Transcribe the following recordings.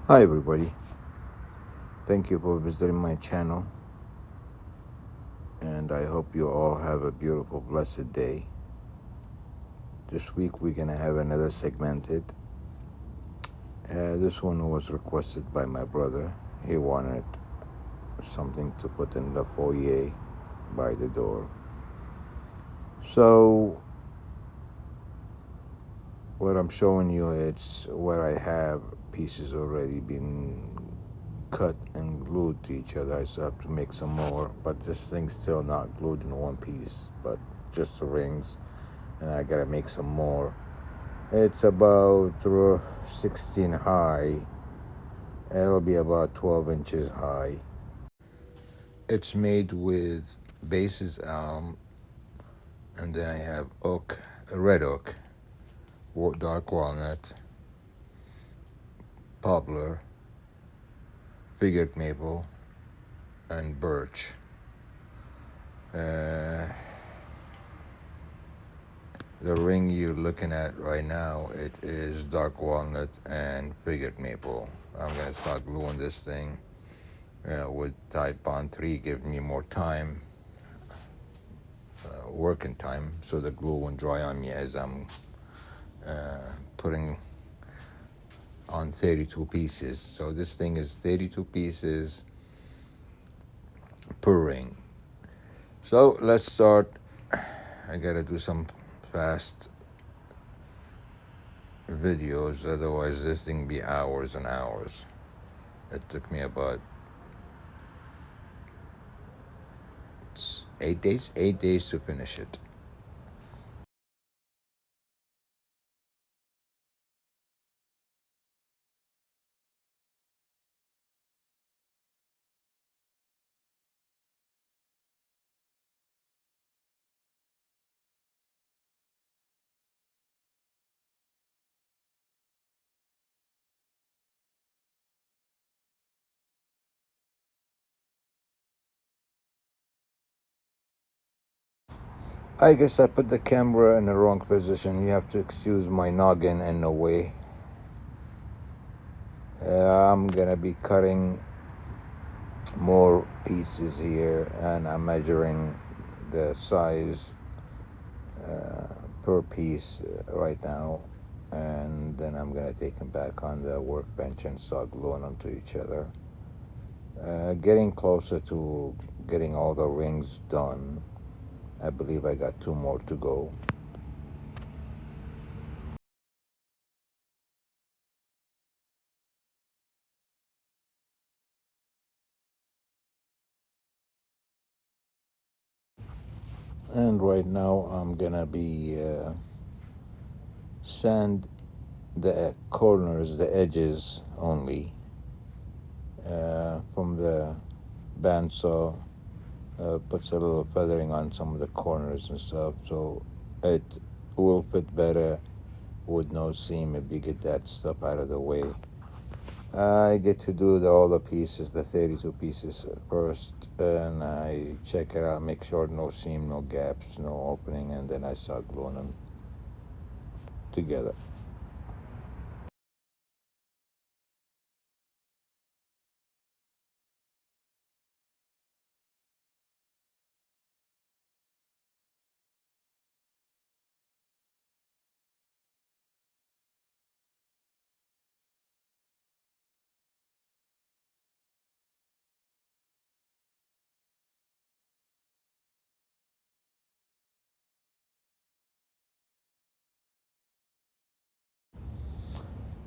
Hi everybody, thank you for visiting my channel, and I hope you all have a beautiful blessed day. This week we're gonna have another segmented. This one was requested by my brother. He wanted something to put in the foyer by the door. So what I'm showing you, it's where I have pieces already been cut and glued to each other. I still have to make some more, but this thing's still not glued in one piece, but just the rings, and I gotta make some more. It's about 16 high. It'll be about 12 inches high. It's made with bases elm, and then I have oak, red oak, dark walnut, poplar, figured maple, and birch. Uh, the ring you're looking at right now, it is dark walnut and figured maple. I'm gonna start gluing this thing with Tide Bond 3, give me more time, working time, so the glue won't dry on me as I'm putting on 32 pieces. So this thing is 32 pieces per ring. So let's start. I gotta do some fast videos, otherwise this thing be hours and hours. It took me about 8 days to finish it. I guess I put the camera in the wrong position. You have to excuse my noggin in a way. I'm gonna be cutting more pieces here, and I'm measuring the size per piece right now, and then I'm gonna take them back on the workbench and start gluing them to each other. Getting closer to getting all the rings done. I believe I got 2 more to go. And right now I'm gonna be sand the corners, the edges only, from the bandsaw. Puts a little feathering on some of the corners and stuff, so it will fit better with no seam if you get that stuff out of the way. I get to do all the pieces, the 32 pieces first, and I check it out, make sure no seam, no gaps, no opening, and then I start gluing them together.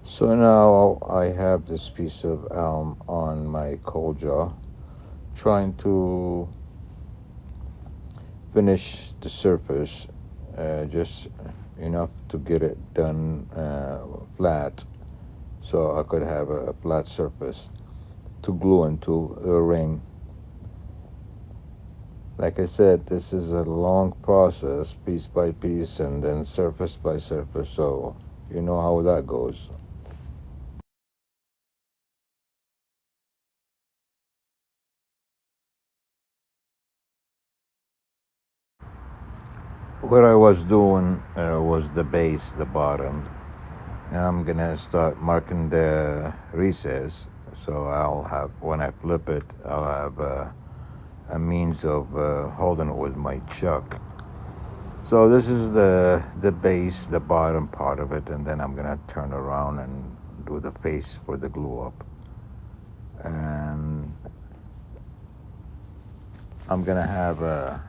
So now I have this piece of elm on my coal jaw, trying to finish the surface, just enough to get it done flat, so I could have a flat surface to glue into the ring. Like I said, this is a long process, piece by piece, and then surface by surface, so you know how that goes. What I was doing was the base, the bottom. Now I'm gonna start marking the recess, so I'll have, when I flip it, I'll have a means of holding it with my chuck. So this is the base, the bottom part of it, and then I'm gonna turn around and do the face for the glue up. And I'm gonna have a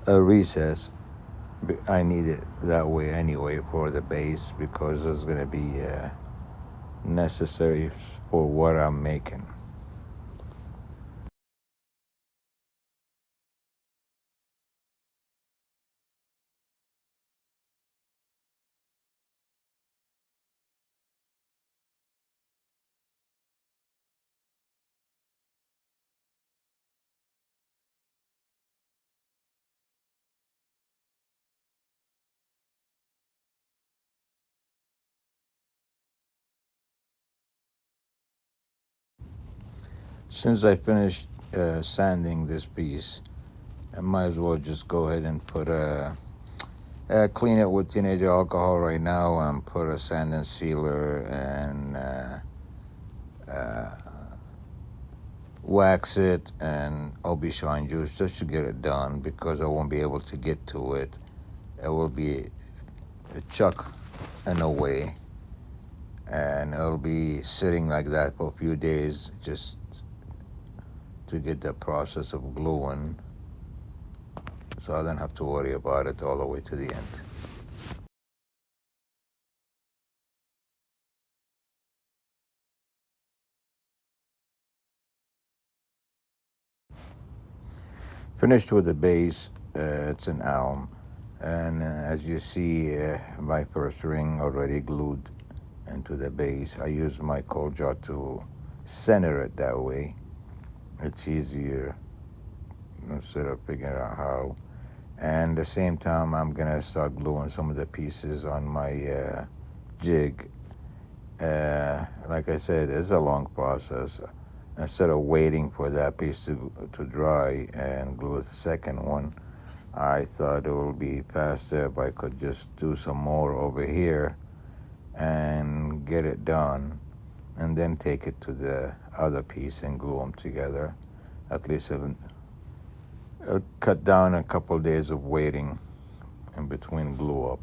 recess. I need it that way anyway for the base because it's gonna be necessary for what I'm making. Since I finished sanding this piece, I might as well just go ahead and put clean it with teenage alcohol right now and put a sand and sealer and wax it and Obishine juice just to get it done because I won't be able to get to it. It will be a chuck in a way, and it'll be sitting like that for a few days just to get the process of gluing, so I don't have to worry about it all the way to the end. Finished with the base. It's an elm, and as you see, my first ring already glued into the base. I use my cold jar to center it that way. It's easier instead of figuring out how. And at the same time, I'm gonna start gluing some of the pieces on my jig. Like I said, it's a long process. Instead of waiting for that piece to dry and glue the second one, I thought it would be faster if I could just do some more over here and get it done, and then take it to the other piece and glue them together. At least it'll cut down a couple of days of waiting in between glue up.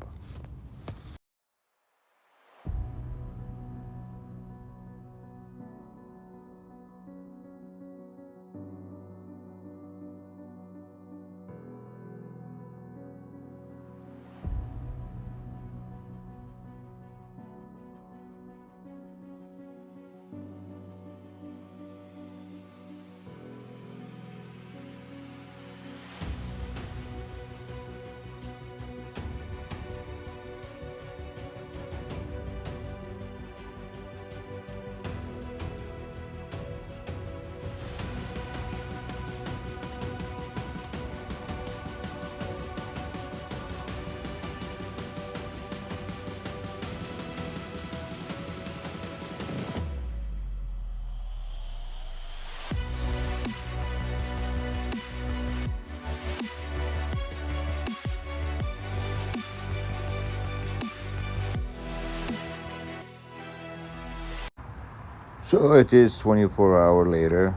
So it is 24 hours later.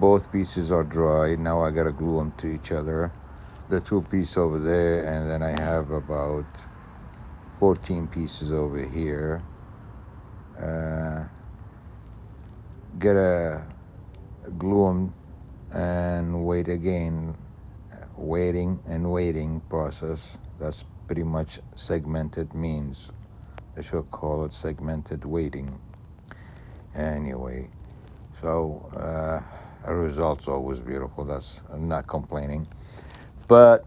Both pieces are dry. Now I gotta glue them to each other. The two pieces over there, and then I have about 14 pieces over here. Gotta glue them and wait again. Waiting and waiting process. That's pretty much segmented means. I should call it segmented waiting. Anyway, so the result's always beautiful. I'm not complaining, but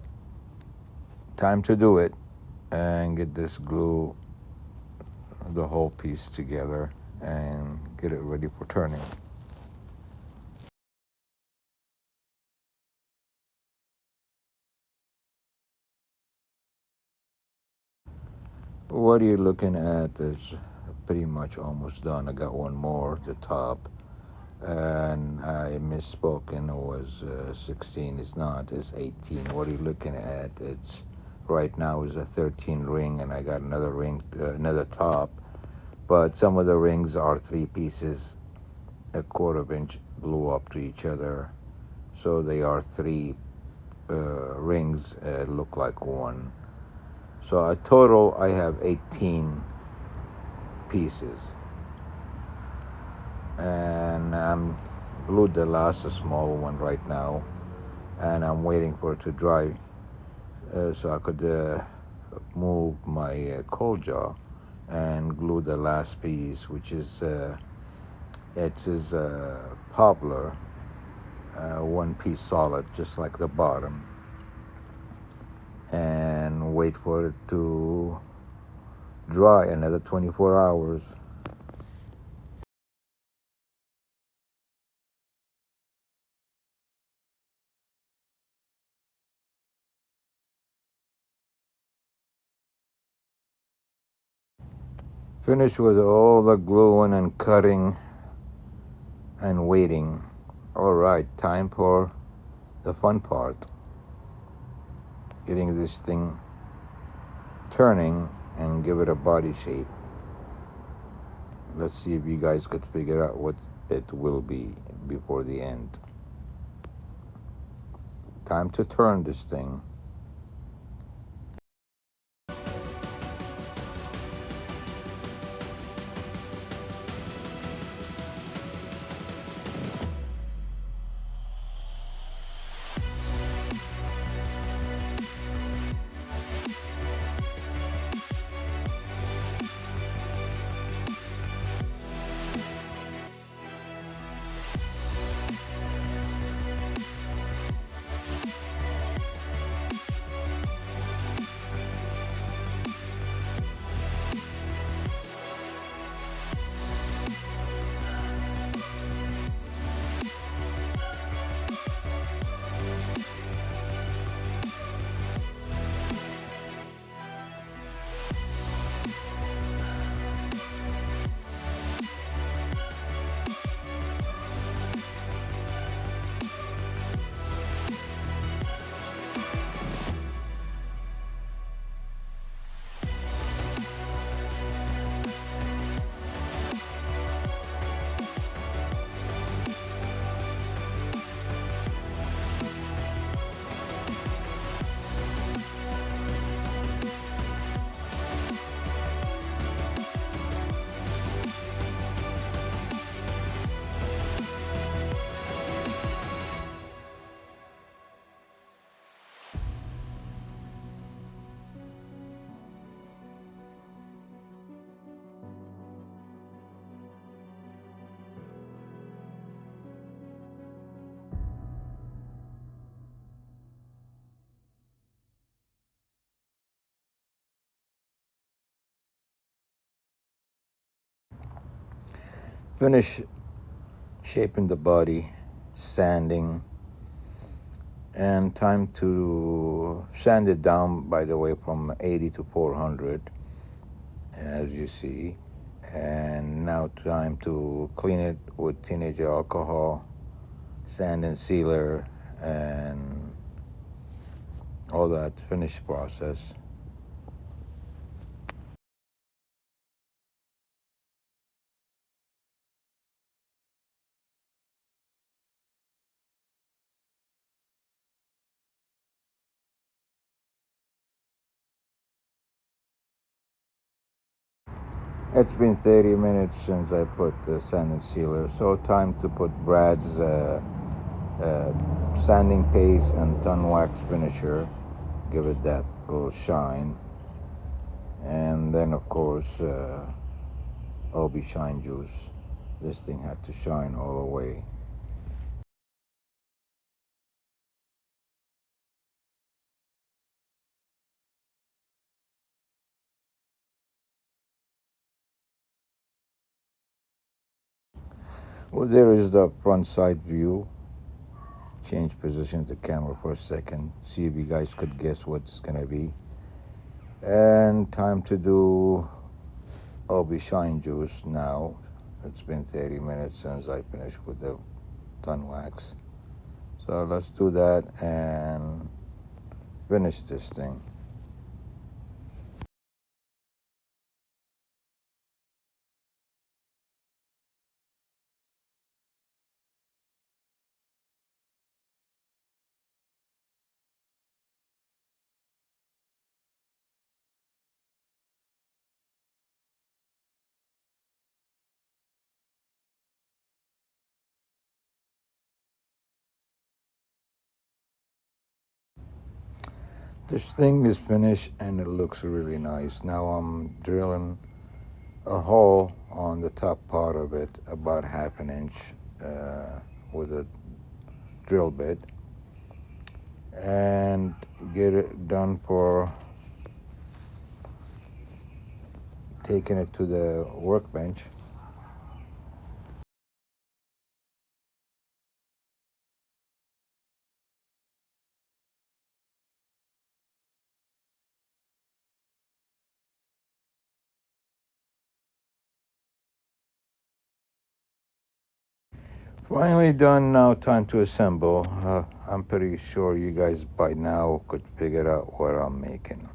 time to do it and get this glue, the whole piece together, and get it ready for turning. What you're looking at is pretty much almost done. I got one more at the top, and I misspoke, and it was 16. It's not. It's 18. What you're looking at, it's right now is a 13 ring, and I got another ring, another top. But some of the rings are 3 pieces, a quarter of inch glue up to each other, so they are 3 rings, look like one. So a total I have 18 pieces, and I'm glued the last small one right now, and I'm waiting for it to dry so I could move my coal jar and glue the last piece, which is it is poplar, 1 piece solid, just like the bottom, and wait for it to dry another 24 hours. Finished with all the gluing and cutting and waiting. All right, time for the fun part, getting this thing turning and give it a body shape. Let's see if you guys could figure out what it will be before the end. Time to turn this thing. Finish shaping the body, sanding, and time to sand it down, by the way, from 80 to 400, as you see. And now time to clean it with teenage alcohol, sand and sealer, and all that finished process. It's been 30 minutes since I put the sand and sealer, so time to put Brad's sanding paste and ton wax finisher, give it that little shine, and then of course OB shine juice. This thing had to shine all the way. Well, there is the front side view. Change position of the camera for a second, see if you guys could guess what's gonna be. And time to do OB shine juice now. It's been 30 minutes since I finished with the ton wax. So let's do that and finish this thing. This thing is finished and it looks really nice. Now I'm drilling a hole on the top part of it, about 1/2 inch, with a drill bit, and get it done for taking it to the workbench. Finally done. Now time to assemble. I'm pretty sure you guys by now could figure out what I'm making.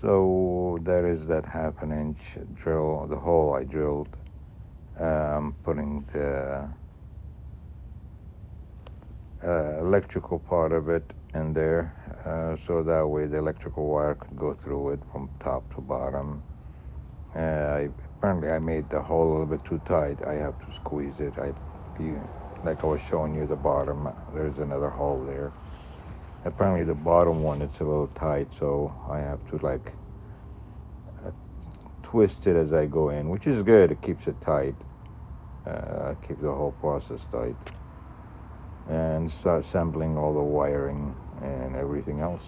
So that is that 1/2 inch drill, the hole I drilled. I'm putting the electrical part of it in there, so that way the electrical wire could go through it from top to bottom. Apparently I made the hole a little bit too tight. I have to squeeze it. Like I was showing you the bottom, there's another hole there. Apparently the bottom one, it's a little tight, so I have to like twist it as I go in, which is good. It keeps it tight, keep the whole process tight, and start assembling all the wiring and everything else.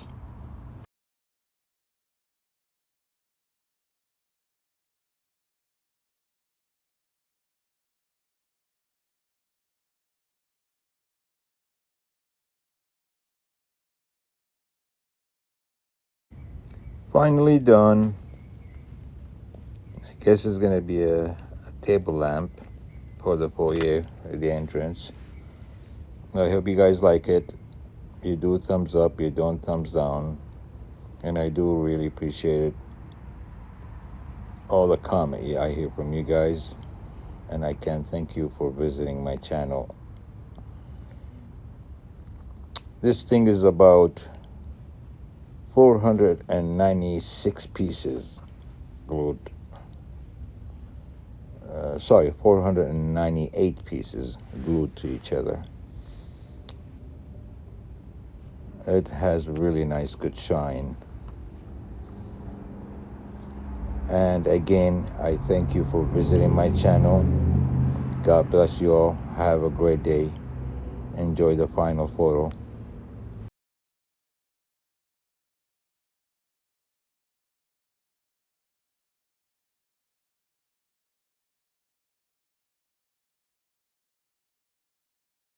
Finally done. I guess it's gonna be a table lamp for the foyer, the entrance. I hope you guys like it. You do thumbs up, you don't thumbs down, and I do really appreciate it. All the comment I hear from you guys, and I can't thank you for visiting my channel. This thing is about 496 pieces glued. 498 pieces glued to each other. It has really nice, good shine. And again, I thank you for visiting my channel. God bless you all. Have a great day. Enjoy the final photo.